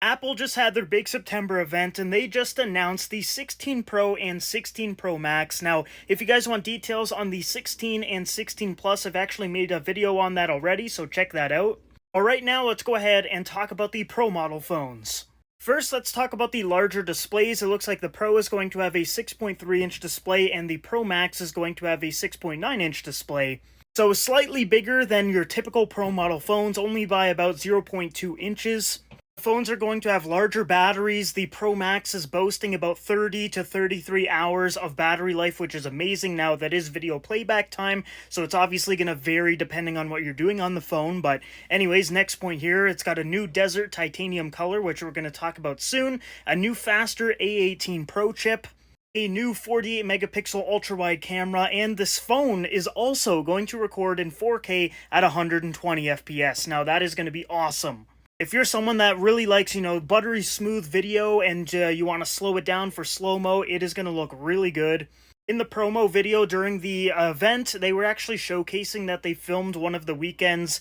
Apple just had their big September event and they just announced the 16 Pro and 16 Pro Max. Now, if you guys want details on the 16 and 16 Plus, I've actually made a video on that already, so check that out. Alright, now let's go ahead and talk about the Pro model phones. First, let's talk about the larger displays. It looks like the Pro is going to have a 6.3-inch display and the Pro Max is going to have a 6.9-inch display. So slightly bigger than your typical Pro model phones, only by about 0.2 inches. Phones are going to have larger batteries. The Pro Max is boasting about 30 to 33 hours of battery life, which is amazing. Now, that is video playback time, so it's obviously going to vary depending on what you're doing on the phone. But anyways, next point here, it's got a new desert titanium color, which we're going to talk about soon, a new faster A18 Pro chip, a new 48 megapixel ultra-wide camera, and this phone is also going to record in 4K at 120 FPS. Now, that is going to be awesome. If you're someone that really likes, buttery smooth video and you want to slow it down for slow-mo, it is going to look really good. In the promo video during the event, they were actually showcasing that they filmed one of the weekend's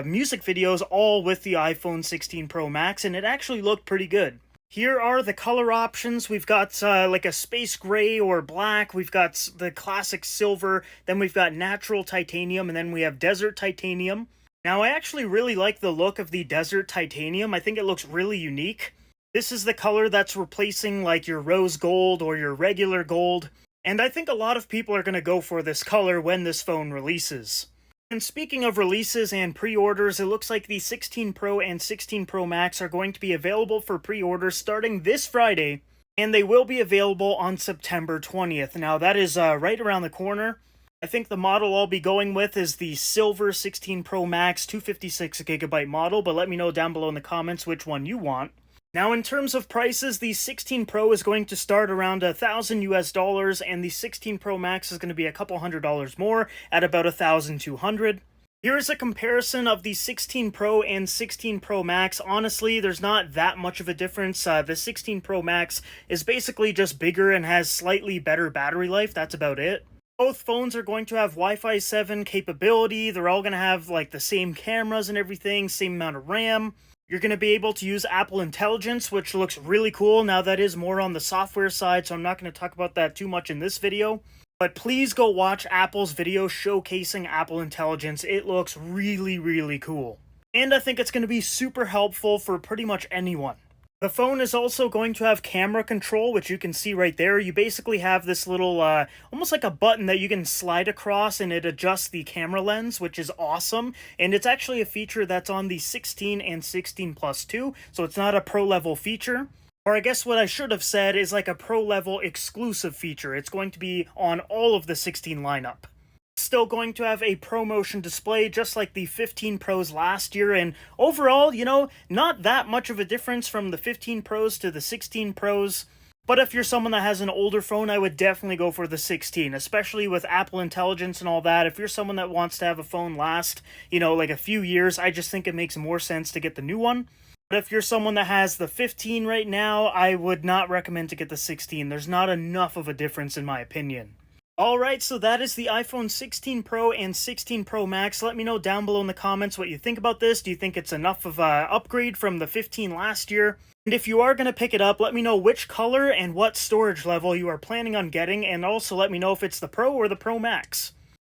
music videos all with the iPhone 16 Pro Max, and it actually looked pretty good. Here are the color options. We've got like a space gray or black, we've got the classic silver, then we've got natural titanium, and then we have desert titanium. Now, I actually really like the look of the desert titanium. I think it looks really unique. This is the color that's replacing like your rose gold or your regular gold, and I think a lot of people are going to go for this color when this phone releases. And speaking of releases and pre-orders, it looks like the 16 Pro and 16 Pro Max are going to be available for pre-orders starting this Friday, and they will be available on September 20th. Now, that is right around the corner. I think the model I'll be going with is the silver 16 Pro Max 256GB model, but let me know down below in the comments which one you want. Now, in terms of prices, the 16 Pro is going to start around $1,000 and the 16 Pro Max is going to be a couple $100 more at about $1,200. Here's a comparison of the 16 Pro and 16 Pro Max. Honestly, there's not that much of a difference. The 16 Pro Max is basically just bigger and has slightly better battery life. That's about it. Both phones are going to have Wi-Fi 7 capability. They're all going to have like the same cameras and everything, same amount of RAM. You're going to be able to use Apple Intelligence, which looks really cool. Now, that is more on the software side, so I'm not going to talk about that too much in this video. But please go watch Apple's video showcasing Apple Intelligence. It looks really, really cool. And I think it's going to be super helpful for pretty much anyone. The phone is also going to have camera control, which you can see right there. You basically have this little, almost like a button that you can slide across and it adjusts the camera lens, which is awesome. And it's actually a feature that's on the 16 and 16 Plus too, so it's not a pro-level feature. Or I guess what I should have said is like a pro-level exclusive feature. It's going to be on all of the 16 lineup. Still going to have a ProMotion display just like the 15 Pros last year, and overall, not that much of a difference from the 15 Pros to the 16 Pros. But if you're someone that has an older phone, I would definitely go for the 16, especially with Apple Intelligence and all that. If you're someone that wants to have a phone last, like a few years, I just think it makes more sense to get the new one. But if you're someone that has the 15 right now, I would not recommend to get the 16. There's not enough of a difference in my opinion. Alright, so that is the iPhone 16 Pro and 16 Pro Max. Let me know down below in the comments what you think about this. Do you think it's enough of an upgrade from the 15 last year? And if you are going to pick it up, let me know which color and what storage level you are planning on getting, and also let me know if it's the Pro or the Pro Max.